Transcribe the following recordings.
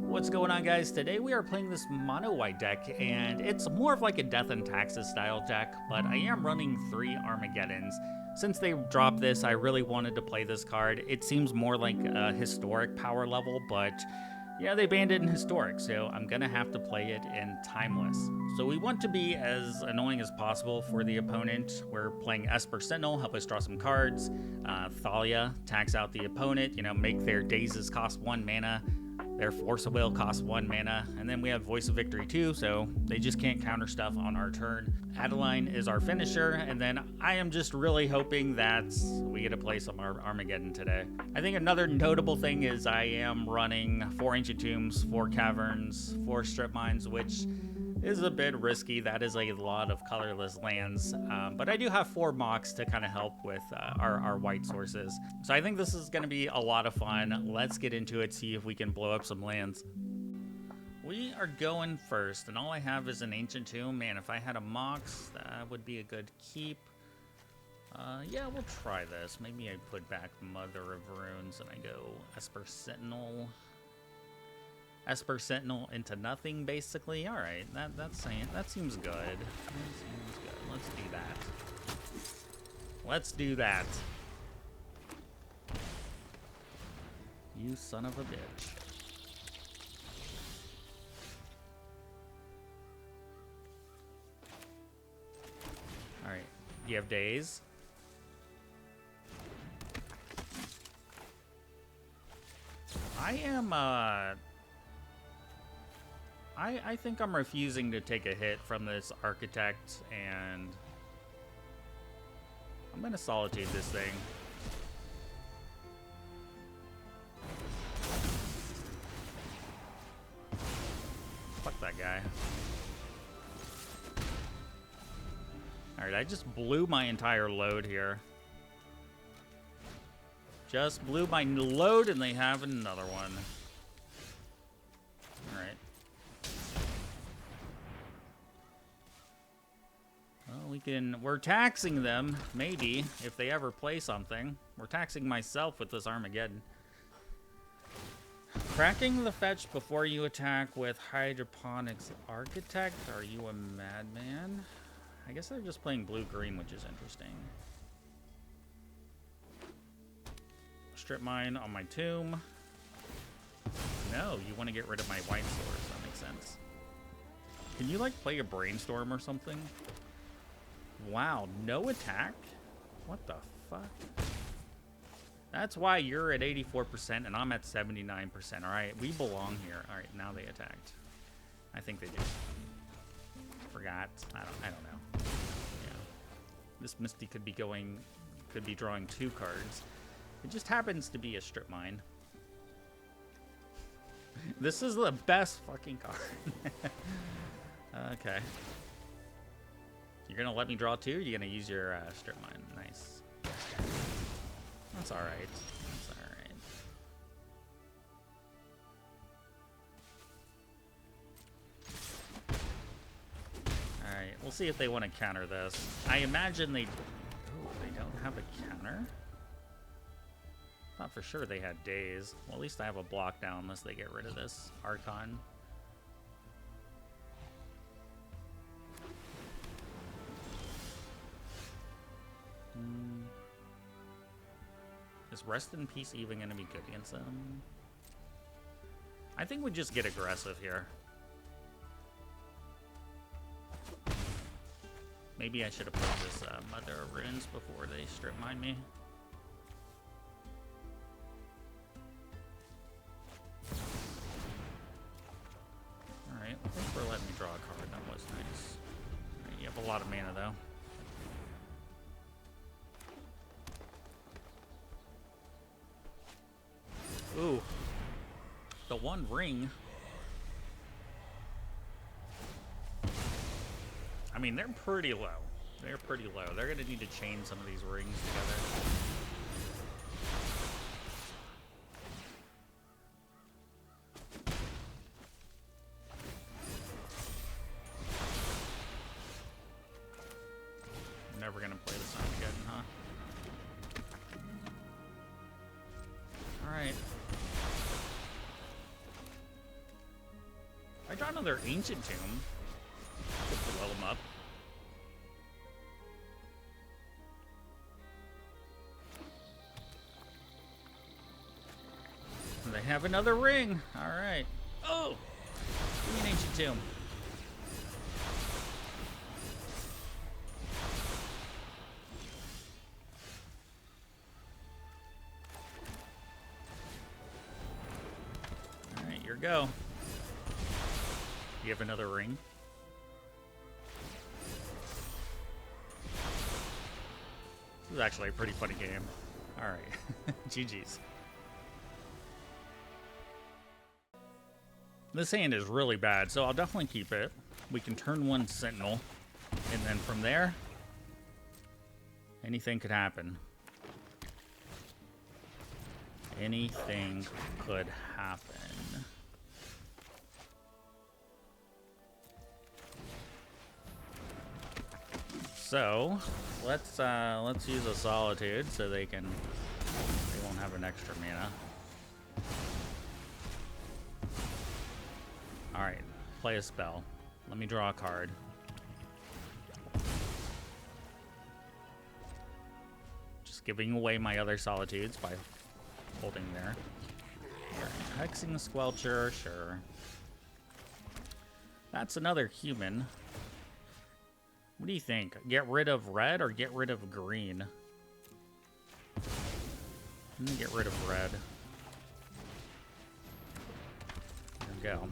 What's going on, guys? Today we are playing this mono white deck, and it's more of like a Death and Taxes style deck, but I am running 3 Armageddons. Since they dropped this, I really wanted to play this card. It seems more like a historic power level, but yeah, they banned it in historic, so I'm gonna have to play it in timeless. So we want to be as annoying as possible for the opponent. We're playing Esper Sentinel, help us draw some cards. Thalia tax out the opponent, make their dazes cost 1 mana. Their Force of Will costs 1 mana, and then we have Voice of Victory too, so they just can't counter stuff on our turn. Adeline is our finisher, and then I am just really hoping that we get to play some Armageddon today. I think another notable thing is I am running 4 Ancient Tombs, 4 Caverns, 4 Strip Mines, which is a bit risky. That is a lot of colorless lands, but I do have 4 mocks to kind of help with our white sources. So I think this is going to be a lot of fun. Let's get into it, see if we can blow up some lands. We are going first, and all I have is an Ancient Tomb. Man, if I had a Mox, that would be a good keep. Yeah, we'll try this. Maybe I put back Mother of Runes, and I go Esper Sentinel. Esper Sentinel into nothing, basically. All right, that seems good. That seems good. Let's do that. Let's do that. You son of a bitch. All right, do you have days? I am, I think I'm refusing to take a hit from this Architect, and I'm gonna Solitude this thing. Fuck that guy. Alright, I just blew my entire load here. Just blew my load, and they have another one. Alright. Well, we're taxing them, maybe, if they ever play something. We're taxing myself with this Armageddon. Cracking the fetch before you attack with Hydroponics Architect? Are you a madman? I guess they're just playing blue-green, which is interesting. Strip Mine on my tomb. No, you want to get rid of my white source. That makes sense. Can you, like, play a Brainstorm or something? Wow, no attack? What the fuck? That's why you're at 84% and I'm at 79%. All right, we belong here. All right, now they attacked. I think they just forgot. I don't know. Yeah, this Misty could be drawing 2 cards. It just happens to be a Strip Mine. This is the best fucking card. Okay. You're gonna let me draw 2? Or you're gonna use your Strip Mine? Nice. That's alright. That's alright. Alright, we'll see if they want to counter this. I imagine they... Oh, they don't have a counter? Thought for sure they had days. Well, at least I have a block down unless they get rid of this Archon. Is Rest in Peace even going to be good against them? I think we just get aggressive here. Maybe I should have put this Mother of Runes before they Strip Mine me. Alright, thanks for letting me draw a card. That was nice. Right, you have a lot of mana, though. Ooh, the 1 ring. I mean, they're pretty low. They're pretty low. They're going to need to chain some of these rings together. I'm never going to play this Armageddon, huh? Alright. I draw another Ancient Tomb. Could blow him up. They have another ring. All right. Oh, give me an Ancient Tomb. All right, here we go. You have another ring. This is actually a pretty funny game. All right, GG's. This hand is really bad, so I'll definitely keep it. We can turn one Sentinel, and then from there, anything could happen. Anything could happen. So let's use a Solitude so they won't have an extra mana. All right, play a spell. Let me draw a card. Just giving away my other Solitudes by holding there. All right, Hexing the Squelcher, sure. That's another human. What do you think? Get rid of red or get rid of green? I'm gonna get rid of red. There we go.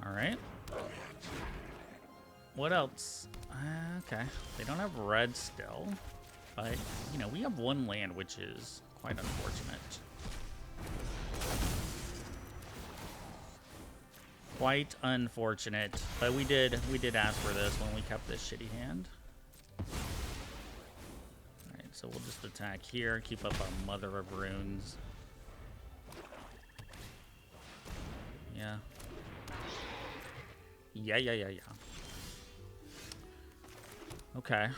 All right. What else? Okay. They don't have red still. But, you know, we have one land, which is quite unfortunate. Quite unfortunate. But we did ask for this when we kept this shitty hand. Alright, so we'll just attack here, keep up our Mother of Runes. Yeah. Yeah. Okay.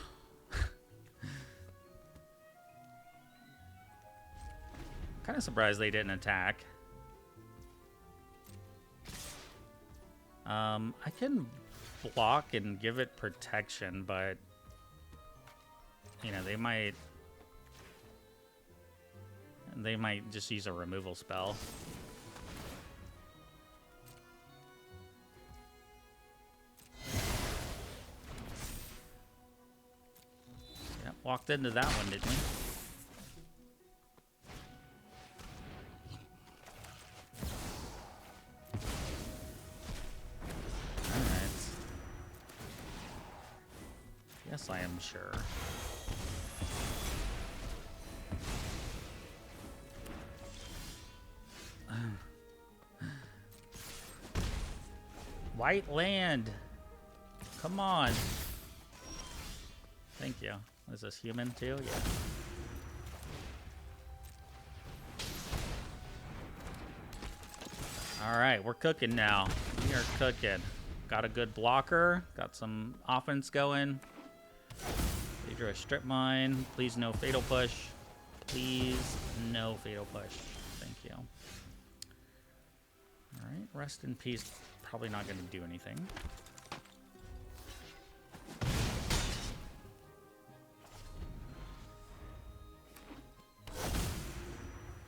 Kind of surprised they didn't attack. I can block and give it protection, but you know, they might just use a removal spell. Yeah, walked into that one, didn't we? Yes, I am sure. White land. Come on. Thank you. Is this human too? Yeah. All right, we're cooking now. We are cooking. Got a good blocker. Got some offense going. They drew a strip mine. Please no fatal push. Please no fatal push. Thank you. Alright, rest in peace. Probably not going to do anything.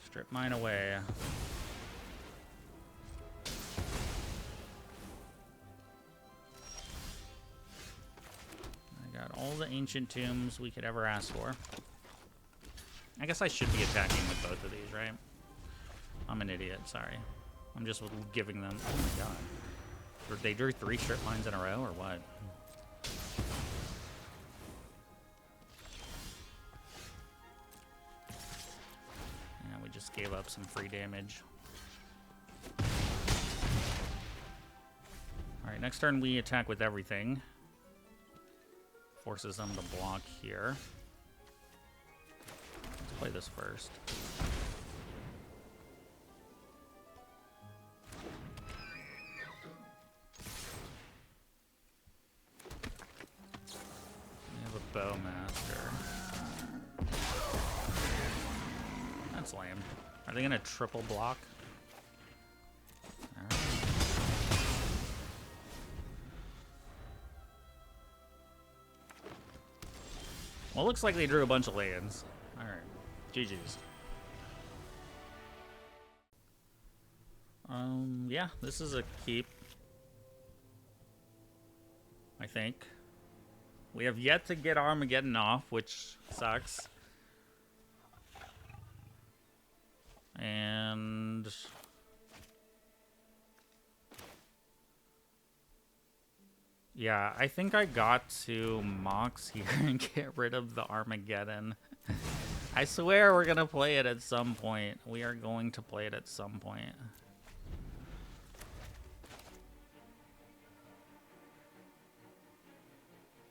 Strip mine away. All the ancient tombs we could ever ask for. I guess I should be attacking with both of these, right? I'm an idiot, sorry. I'm just giving them... Oh my god. They drew 3 strip mines in a row, or what? Yeah, we just gave up some free damage. Alright, next turn we attack with everything. Forces them to block here. Let's play this first. We have a Bowmaster. That's lame. Are they gonna triple block? Alright. Well, it looks like they drew a bunch of lands. Alright. GG's. Yeah, this is a keep. I think. We have yet to get Armageddon off, which sucks. And yeah, I think I got to Mox here and get rid of the Armageddon. I swear we're gonna play it at some point. We are going to play it at some point.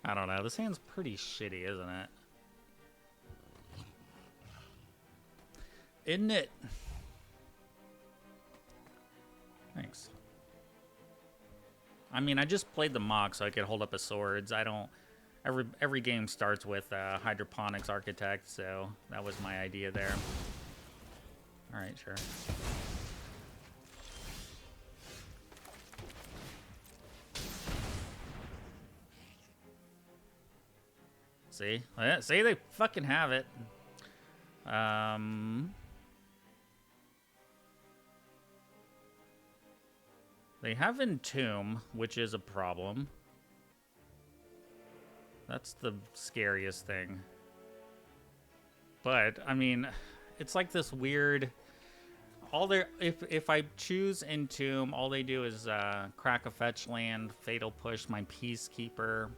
I don't know. This hand's pretty shitty, isn't it? Isn't it? Thanks. I mean, I just played the Mock so I could hold up a swords. I don't... Every game starts with Hydroponics Architect, so that was my idea there. Alright, sure. See? See, they fucking have it. They have Entomb, which is a problem. That's the scariest thing. But, I mean, it's like this weird... If I choose Entomb, all they do is crack a fetch land, Fatal Push my Peacekeeper.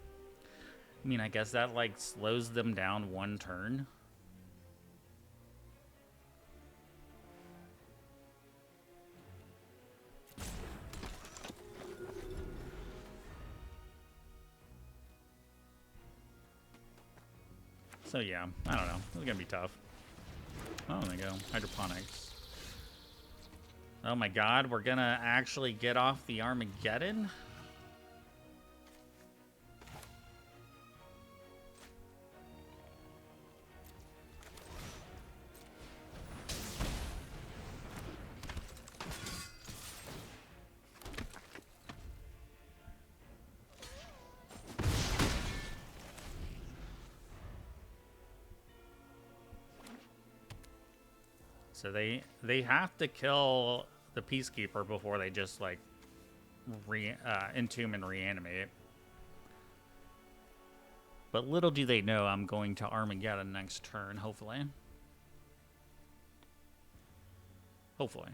I mean, I guess that, like, slows them down one turn. So, yeah, I don't know. It's gonna be tough. Oh, there you go. Hydroponics. Oh my god, we're gonna actually get off the Armageddon? So they have to kill the Peacekeeper before they just like entomb and reanimate. But little do they know I'm going to Armageddon next turn, hopefully. Hopefully.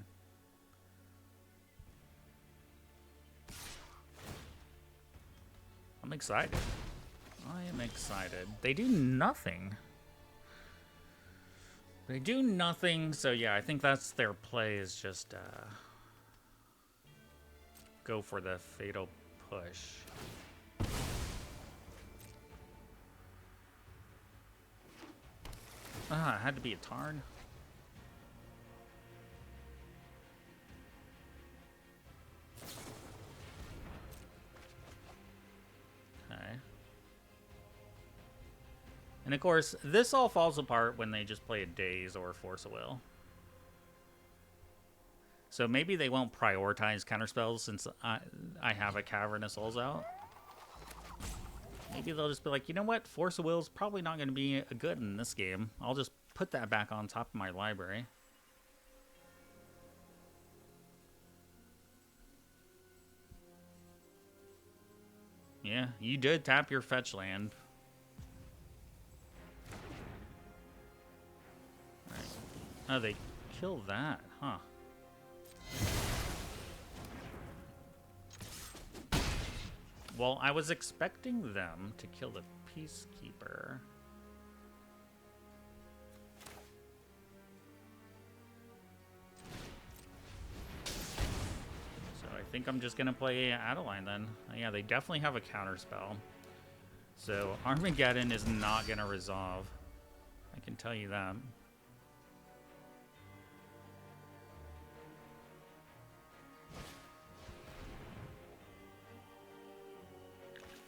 I'm excited. I am excited. They do nothing. They do nothing, so yeah, I think that's their play, is just go for the Fatal Push. Ah, it had to be a Tarn. Okay. And of course, this all falls apart when they just play a Daze or Force of Will. So maybe they won't prioritize counterspells since I have a Cavern of Souls out. Maybe they'll just be like, you know what? Force of Will is probably not going to be good in this game. I'll just put that back on top of my library. Yeah, you did tap your fetch land. Right. Oh, they killed that, huh? Well, I was expecting them to kill the Peacekeeper. So I think I'm just gonna play Adeline then. Yeah, they definitely have a counterspell. So Armageddon is not gonna resolve. I can tell you that.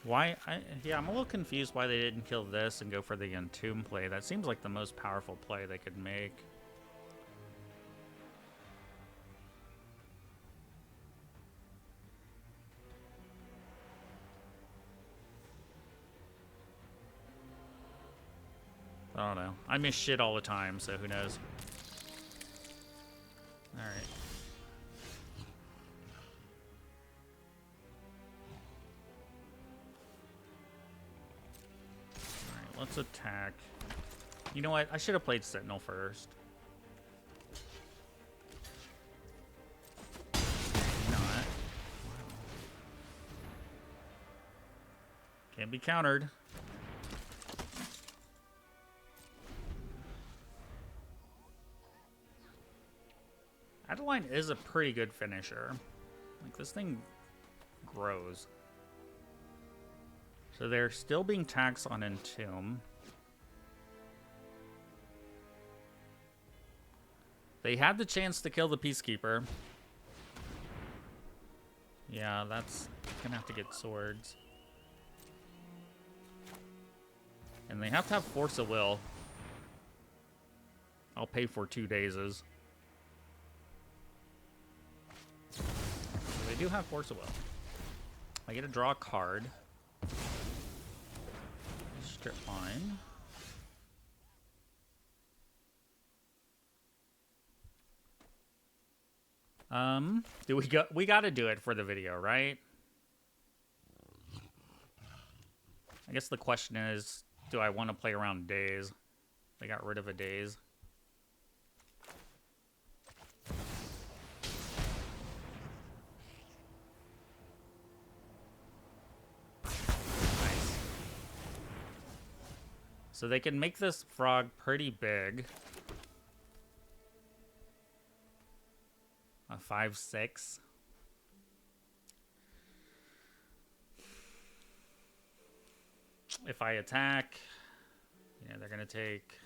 Yeah, I'm a little confused why they didn't kill this and go for the Entomb play. That seems like the most powerful play they could make. I don't know. I miss shit all the time, so who knows. Alright. Alright, let's attack. You know what? I should have played Sentinel first. Not. Wow. Can't be countered. Adeline is a pretty good finisher. Like, this thing grows. So they're still being taxed on Entomb. They had the chance to kill the Peacekeeper. Yeah, that's gonna have to get swords. And they have to have Force of Will. I'll pay for 2 dazes. They do have Force of Will. I get to draw a card. Strip line. We gotta do it for the video, right? I guess the question is, do I want to play around days? They got rid of a days. So they can make this frog pretty big. A 5/6. If I attack, yeah, they're gonna take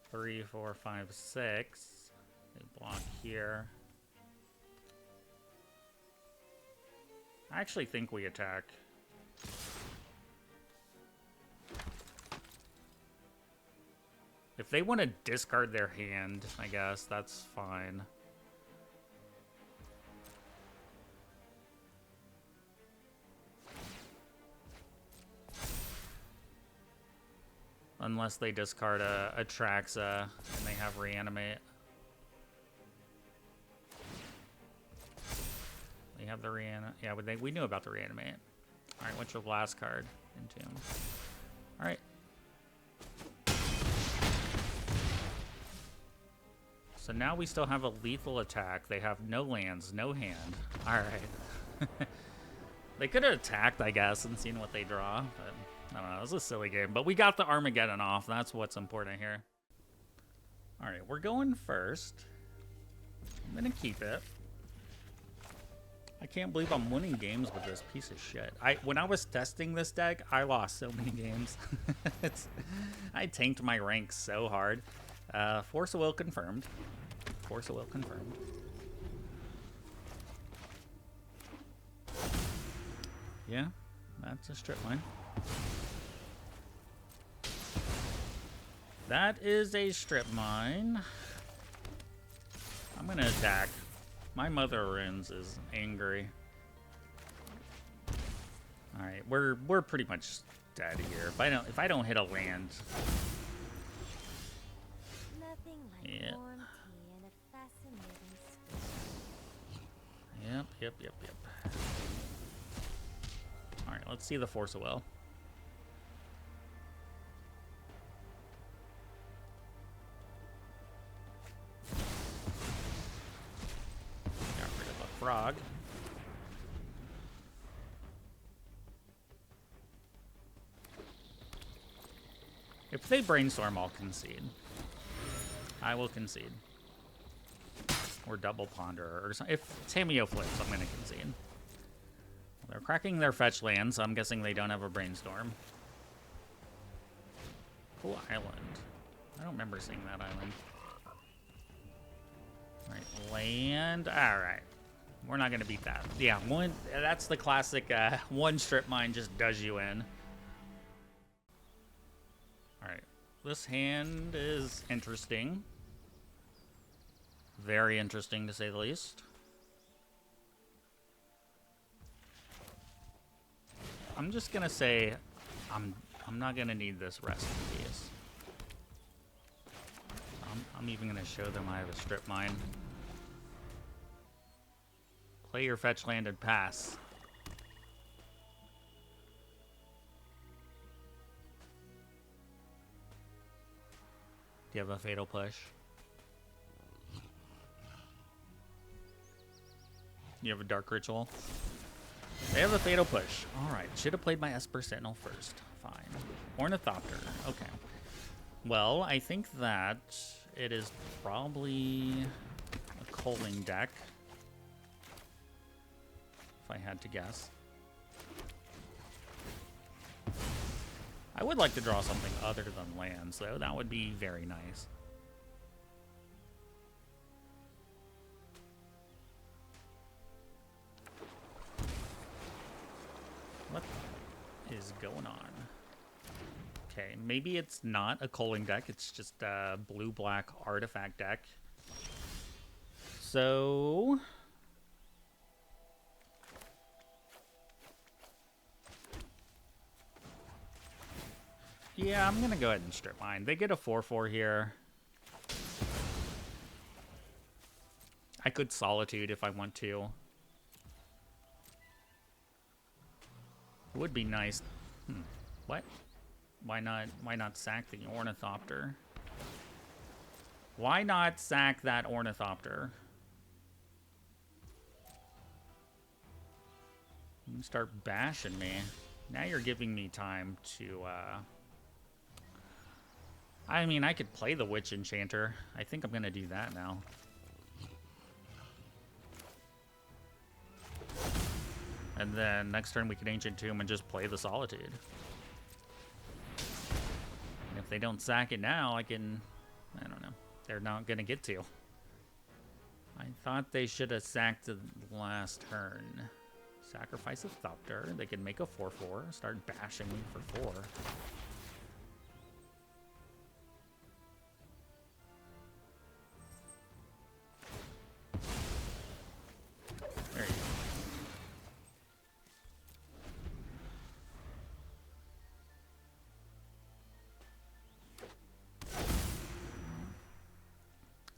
3, 4, 5, 6. They block here. I actually think we attack. If they want to discard their hand, I guess that's fine. Unless they discard a Traxa and they have Reanimate. They have the Reanimate. Yeah, we knew about the Reanimate. Alright, what's your last card? Entomb. Alright. So now we still have a lethal attack. They have no lands, no hand. Alright. They could have attacked, I guess, and seen what they draw, but I don't know. It was a silly game. But we got the Armageddon off. That's what's important here. Alright, we're going first. I'm going to keep it. I can't believe I'm winning games with this piece of shit. When I was testing this deck, I lost so many games. I tanked my rank so hard. Force of Will confirmed. Force of Will confirmed. Yeah, that's a strip mine. That is a strip mine. I'm gonna attack. My Mother Runes is angry. All right, we're pretty much dead here. If I don't hit a land. Yeah. Yep. All right, let's see the Force of Will. Got rid of a frog. If they brainstorm, I'll concede. I will concede. Or double ponder, or something. If Tameo flips, I'm going to concede. Well, they're cracking their fetch lands, so I'm guessing they don't have a brainstorm. Cool island. I don't remember seeing that island. Alright, land. Alright. we're not gonna beat that. Yeah, that's the classic one strip mine just does you in. Alright. This hand is interesting. Very interesting to say the least. I'm just gonna say I'm not gonna need this rest piece. I'm even gonna show them I have a strip mine. Play your fetch land and pass. Do you have a fatal push? You have a dark ritual? They have a fatal push. Alright, should have played my Esper Sentinel first. Fine. Ornithopter. Okay. Well, I think that it is probably a Culling deck. If I had to guess. I would like to draw something other than lands, though. That would be very nice. What is going on? Okay, maybe it's not a Culling deck. It's just a blue-black artifact deck. So... yeah, I'm going to go ahead and strip mine. They get a 4/4 here. I could Solitude if I want to. It would be nice. What? Why not sack the Ornithopter? Why not sack that Ornithopter? You start bashing me. Now you're giving me time to, I mean, I could play the Witch Enchanter. I think I'm gonna do that now. And then next turn we can Ancient Tomb and just play the Solitude. And if they don't sack it now, I don't know. They're not gonna get to. I thought they should have sacked the last turn. Sacrifice a Thopter. They can make a 4/4. Start bashing me for 4. There you go.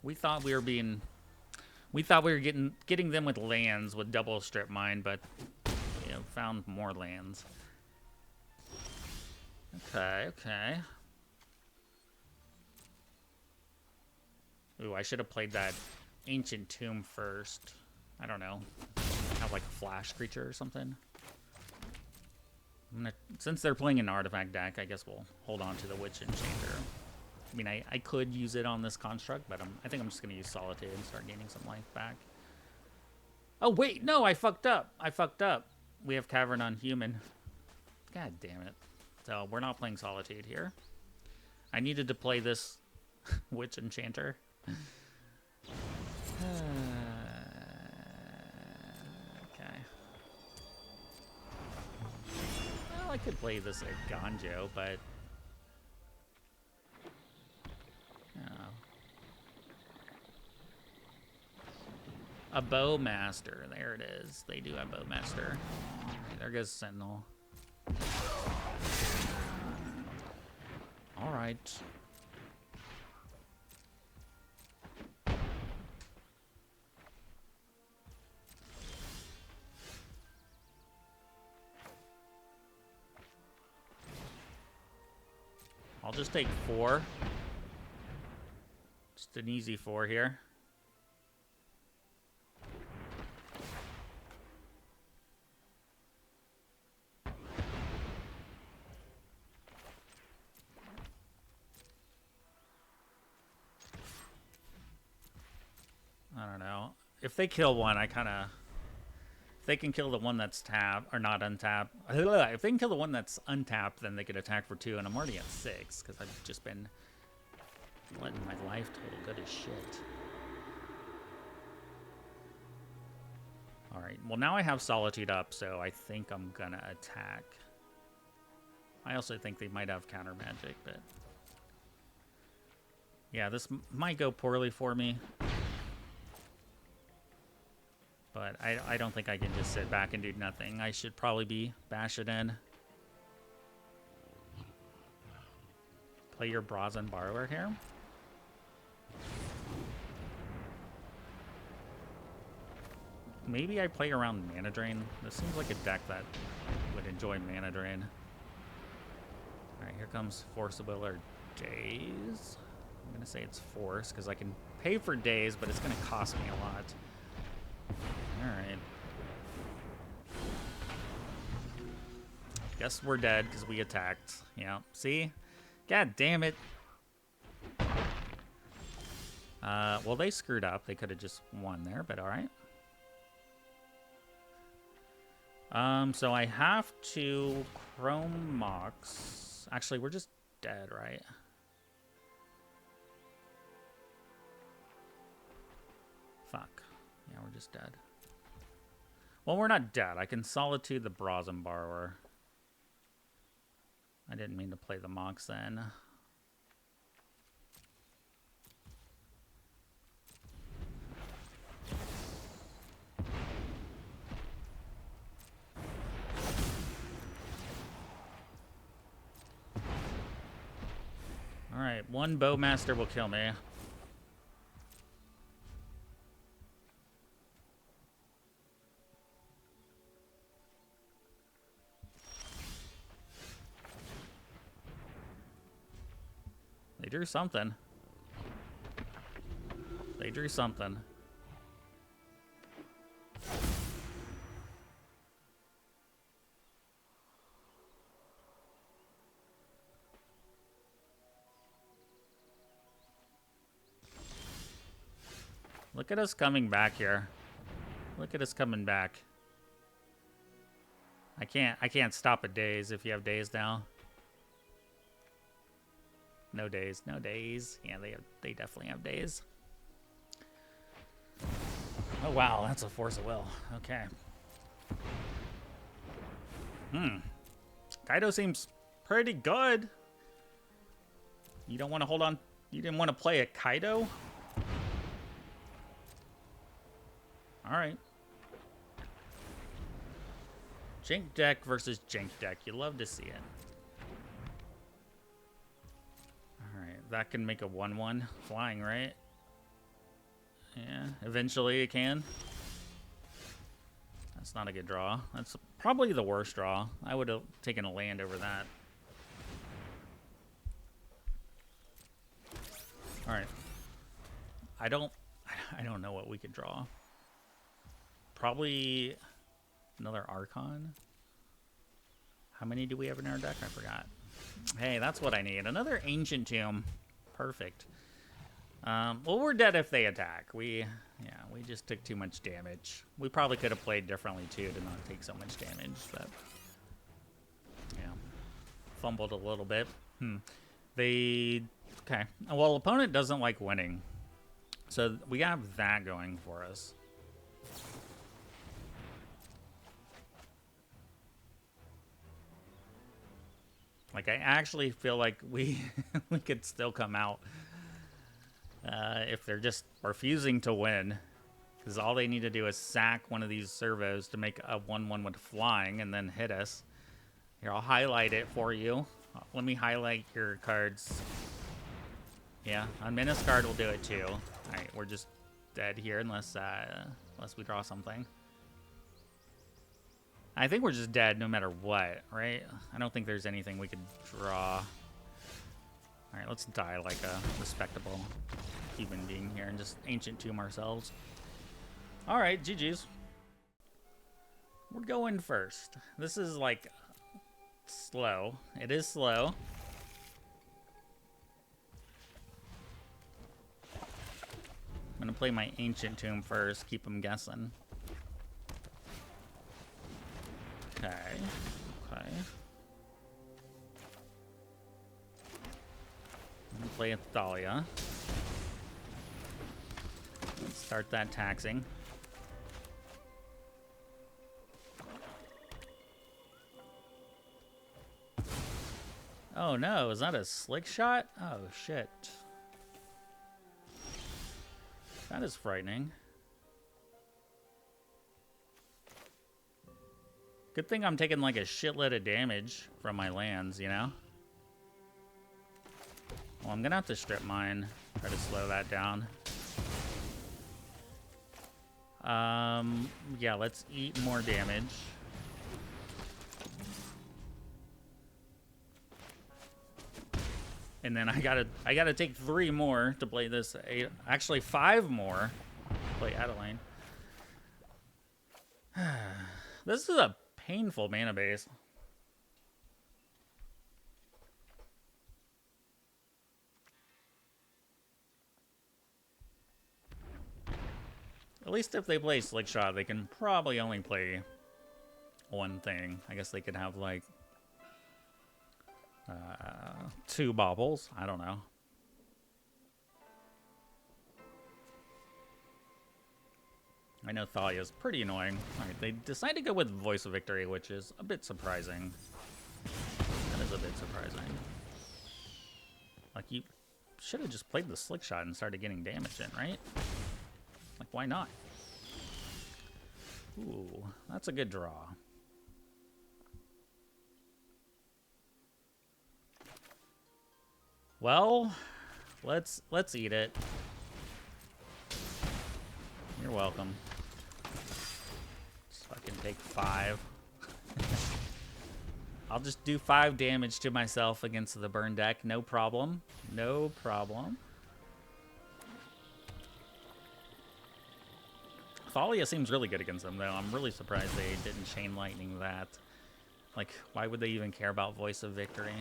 We thought we were getting them with lands with double strip mine, but you know, found more lands. Okay. Ooh, I should have played that Ancient Tomb first. I don't know. Have like a flash creature or something. Since they're playing an artifact deck, I guess we'll hold on to the Witch Enchanter. I mean, I could use it on this construct, but I think I'm just going to use Solitude and start gaining some life back. Oh, wait, no, I fucked up. We have Cavern on Human. God damn it. So we're not playing Solitude here. I needed to play this Witch Enchanter. Okay. Well, I could play this at Ganjo, but... a Bowmaster. There it is. They do have Bowmaster. Okay, there goes Sentinel. Alright. I'll just take 4. Just an easy 4 here. I don't know. If they kill one, I kind of... If they can kill the one that's tapped, or not untapped... If they can kill the one that's untapped, then they could attack for 2, and I'm already at 6, because I've just been letting my life total go to shit. Alright, well now I have Solitude up, so I think I'm gonna attack. I also think they might have counter magic, but... yeah, this might go poorly for me. But I don't think I can just sit back and do nothing. I should probably be bash it in. Play your Brazen Borrower here. Maybe I play around Mana Drain. This seems like a deck that would enjoy Mana Drain. Alright, here comes Force of Will or Daze. I'm going to say it's Force, because I can pay for Daze, but it's going to cost me a lot. Alright. Guess we're dead, because we attacked. Yeah, see? God damn it. Well, they screwed up. They could have just won there, but alright. So I have to Chrome Mox. Actually, we're just dead, right? Fuck. Yeah, we're just dead. Well, we're not dead. I can Solitude the Brazen Borrower. I didn't mean to play the Mox then. Alright, one Bowmaster will kill me. They drew something. They drew something. Look at us coming back here. Look at us coming back. I can't stop a Daze if you have Daze now. No Daze, no Daze. Yeah, they definitely have Daze. Oh wow, that's a Force of Will. Okay. Kaido seems pretty good. You don't want to hold on. You didn't want to play a Kaido? Alright. Jink deck versus Jink deck. You love to see it. Alright, that can make a 1-1 flying, right? Yeah, eventually it can. That's not a good draw. That's probably the worst draw. I would have taken a land over that. Alright. I don't know what we could draw. Probably another Archon. How many do we have in our deck? I forgot. Hey, that's what I need. Another Ancient Tomb. Perfect. Well, we're dead if they attack. We just took too much damage. We probably could have played differently too to not take so much damage, but yeah, fumbled a little bit. Okay. Well, opponent doesn't like winning, so we have that going for us. Like, I actually feel like we could still come out if they're just refusing to win. Because all they need to do is sack one of these servos to make a 1-1 with flying and then hit us. Here, I'll highlight it for you. Let me highlight your cards. Yeah, on Menace card will do it too. Alright, we're just dead here unless we draw something. I think we're just dead no matter what, right? I don't think there's anything we could draw. Alright, let's die like a respectable human being here and just Ancient Tomb ourselves. Alright, GG's. We're going first. This is like slow. It is slow. I'm gonna play my Ancient Tomb first, keep them guessing. Okay. Okay. I'm gonna play a Thalia. Let's start that taxing. Oh no, is that a slick shot? Oh shit. That is frightening. Good thing I'm taking like a shitload of damage from my lands, you know? Well, I'm gonna have to strip mine. Try to slow that down. Yeah, let's eat more damage. And then I gotta take 3 more to play this. Actually, 5 more to play Adeline. This is a painful mana base. At least if they play Slick Shot, they can probably only play one thing. I guess they could have like 2 baubles. I don't know. I know Thalia's pretty annoying. Alright, they decide to go with Voice of Victory, which is a bit surprising. That is a bit surprising. Like, you should have just played the Slick Shot and started getting damage in, right? Like, why not? Ooh, that's a good draw. Well, let's eat it. You're welcome. Just fucking take 5. I'll just do 5 damage to myself against the burn deck. No problem. No problem. Thalia seems really good against them, though. I'm really surprised they didn't Chain Lightning that. Like, why would they even care about Voice of Victory?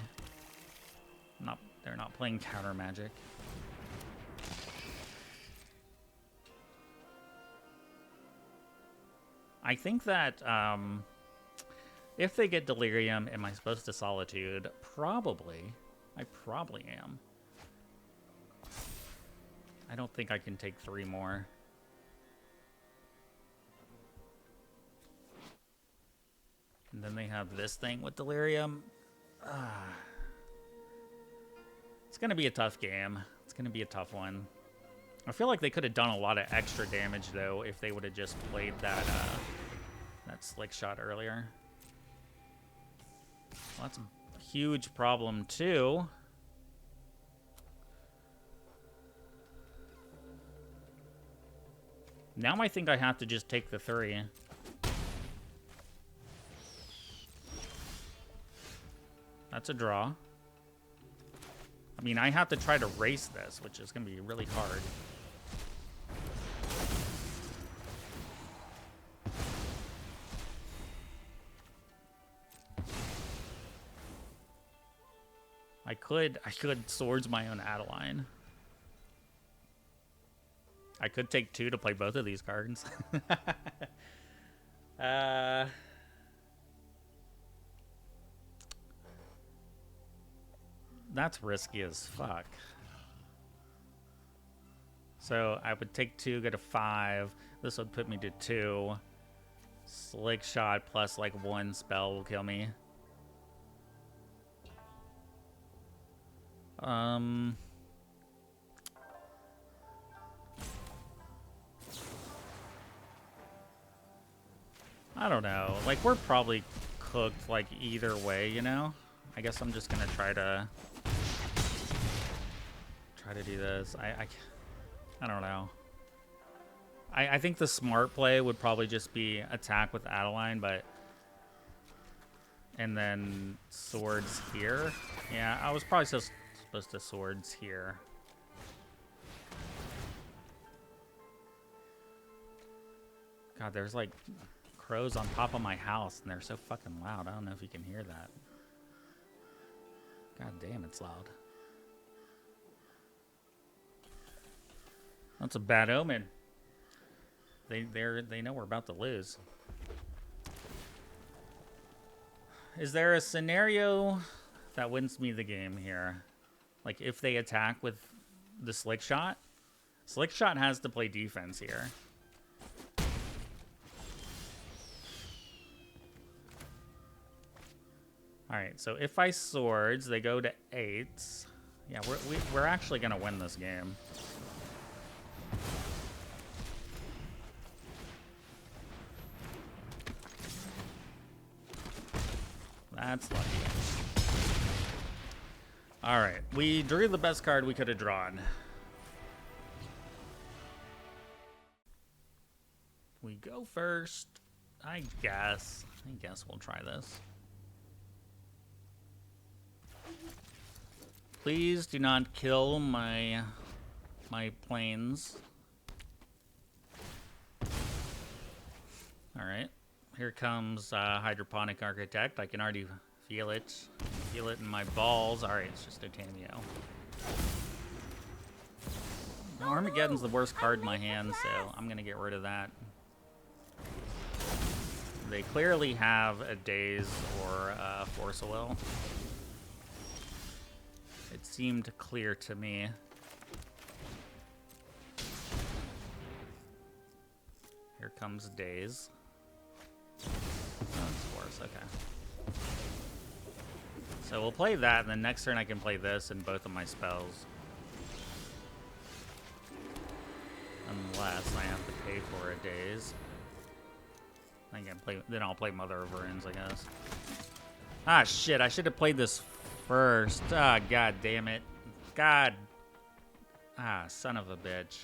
They're not playing counter magic. I think that if they get Delirium, am I supposed to Solitude? Probably. I probably am. I don't think I can take 3 more. And then they have this thing with Delirium. It's going to be a tough game. It's going to be a tough one. I feel like they could have done a lot of extra damage, though, if they would have just played that Slick Shot earlier. Well, that's a huge problem, too. Now I think I have to just take the 3. That's a draw. I mean, I have to try to race this, which is going to be really hard. I could Swords my own Adeline. I could take 2 to play both of these cards. That's risky as fuck. So I would take 2, go to 5. This would put me to 2. Slick Shot plus like 1 spell will kill me. I don't know. Like, we're probably cooked like either way, you know? I guess I'm just gonna try to do this. I don't know. I think the smart play would probably just be attack with Adeline, but and then Swords here. Yeah, I was probably supposed to Swords here. God, there's like crows on top of my house, and they're so fucking loud. I don't know if you can hear that. God damn, it's loud. That's a bad omen. They know we're about to lose. Is there a scenario that wins me the game here? Like, if they attack with the Slick Shot? Slick Shot has to play defense here. Alright, so if I swords, they go to 8. Yeah, we're actually going to win this game. That's lucky. Alright, we drew the best card we could have drawn. We go first, I guess. I guess we'll try this. Please do not kill my planes. Alright. Here comes Hydroponic Architect. I can already feel it. Feel it in my balls. Alright, it's just a cameo. Armageddon's the worst card in my hand, so I'm gonna get rid of that. They clearly have a Daze or a Force of Will. It seemed clear to me. Here comes Daze. Oh, it's Force, okay. So we'll play that, and then next turn I can play this and both of my spells. Unless I have to pay for a Daze. I can play, then I'll play Mother of Runes, I guess. Ah, shit, I should have played this first. Ah, god damn it. God. Ah, son of a bitch.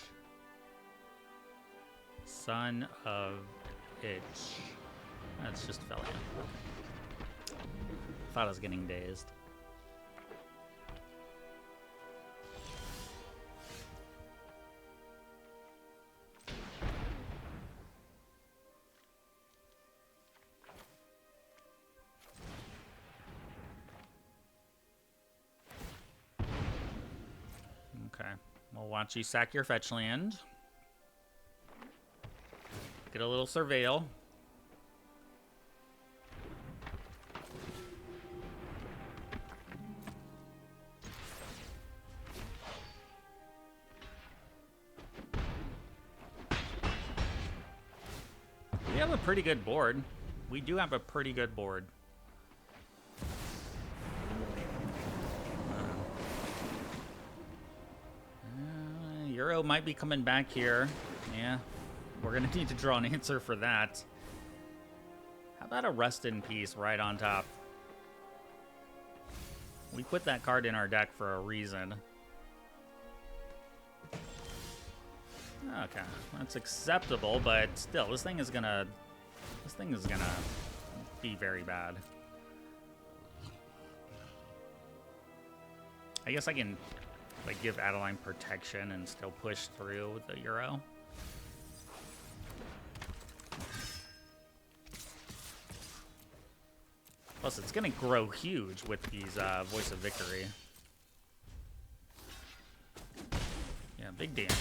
Son of bitch. That's just fell in. Thought I was getting dazed. Okay, we'll watch you sack your fetch land. Get a little surveil. We have a pretty good board. We do have a pretty good board. Euro might be coming back here. Yeah, we're gonna need to draw an answer for that. How about a Rest in Peace right on top? We put that card in our deck for a reason. Okay, that's acceptable, but still, this thing is gonna be very bad. I guess I can like give Adeline protection and still push through with the Euro. Plus, it's gonna grow huge with these Voice of Victory. Yeah, big damage.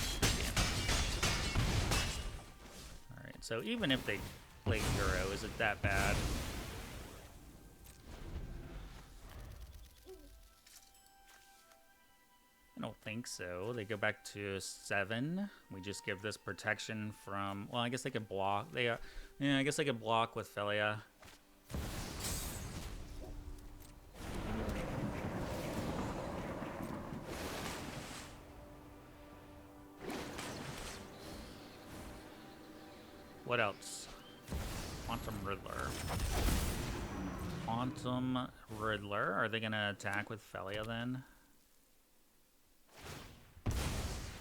Alright, so even if they play Euro, is it that bad? I don't think so. They go back to 7. We just give this protection from... Well, I guess they could block. Yeah, I guess they could block with Felia. What else? Quantum Riddler. Quantum Riddler. Are they going to attack with Felia then?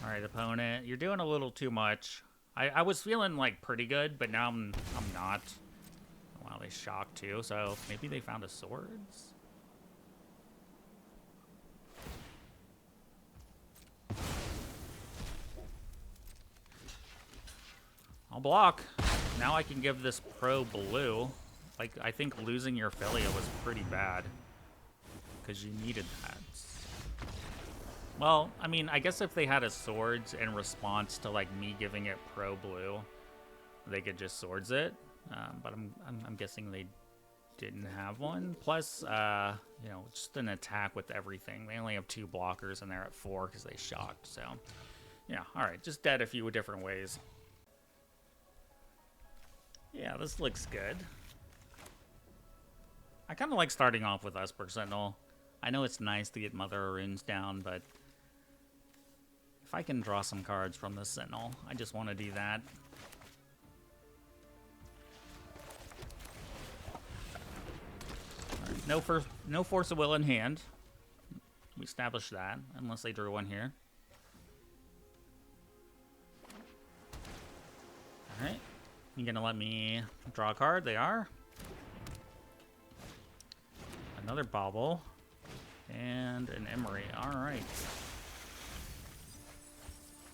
Alright, opponent. You're doing a little too much. I was feeling, like, pretty good, but now I'm not. Wow, they shocked, too, so maybe they found a swords? I'll block. Now I can give this pro blue. Like, I think losing your Felia was pretty bad. Because you needed that. Well, I mean, I guess if they had a swords in response to, like, me giving it pro blue, they could just swords it. But I'm guessing they didn't have one. Plus, you know, just an attack with everything. They only have 2 blockers, and they're at 4 because they shocked. So, yeah, all right. Just dead a few different ways. Yeah, this looks good. I kind of like starting off with Esper Sentinel. I know it's nice to get Mother Runes down, but if I can draw some cards from this Sentinel, I just want to do that. Right, no Force of Will in hand. We established that, unless they drew one here. Alright. You gonna let me draw a card? They are. Another Bauble. And an Emery. Alright.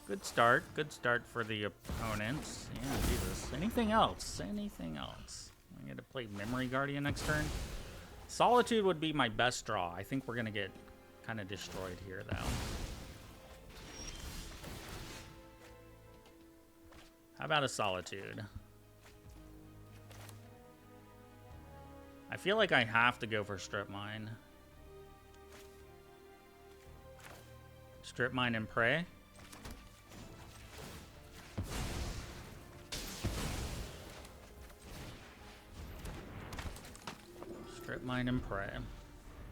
Good start. Good start for the opponents. Yeah, Jesus. Anything else? Anything else? I'm gonna play Memory Guardian next turn. Solitude would be my best draw. I think we're gonna get kind of destroyed here, though. How about a Solitude? I feel like I have to go for Strip Mine. Strip Mine and Prey. Strip Mine and Prey.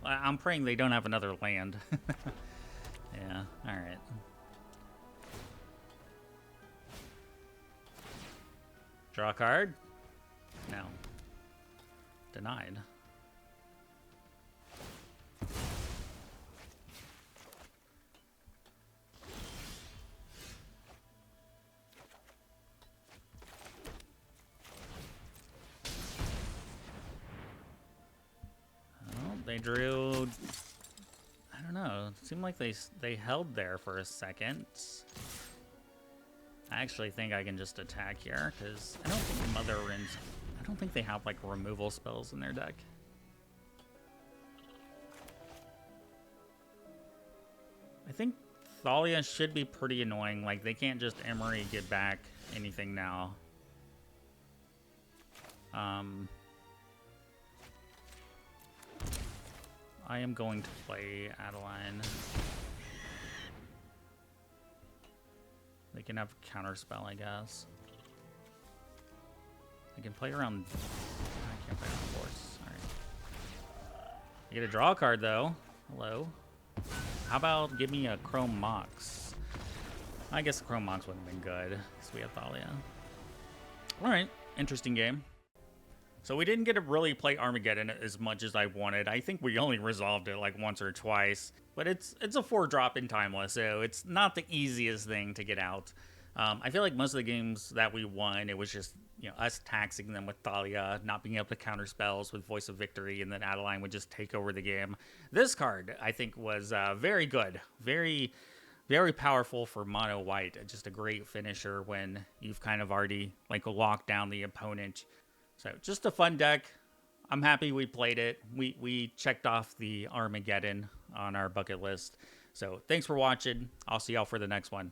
I'm praying they don't have another land. Yeah, alright. Draw a card? No. Denied. Well, they drew... I don't know. It seemed like they held there for a second. I actually think I can just attack here, because I don't think Mother Runes... I don't think they have, like, removal spells in their deck. I think Thalia should be pretty annoying. Like, they can't just Emery get back anything now. I am going to play Adeline. They can have Counterspell, I guess. I can play around... I can't play around Force. Alright. You get a draw card, though. Hello. How about give me a Chrome Mox? I guess the Chrome Mox wouldn't have been good, because we have Thalia. Alright. Interesting game. So we didn't get to really play Armageddon as much as I wanted. I think we only resolved it like once or twice. But it's a 4-drop in Timeless, so it's not the easiest thing to get out. I feel like most of the games that we won, it was just, you know, us taxing them with Thalia, not being able to counter spells with Voice of Victory, and then Adeline would just take over the game. This card, I think, was very good. Very, very powerful for mono white. Just a great finisher when you've kind of already, like, locked down the opponent. So, just a fun deck. I'm happy we played it. We checked off the Armageddon on our bucket list. So, thanks for watching. I'll see y'all for the next one.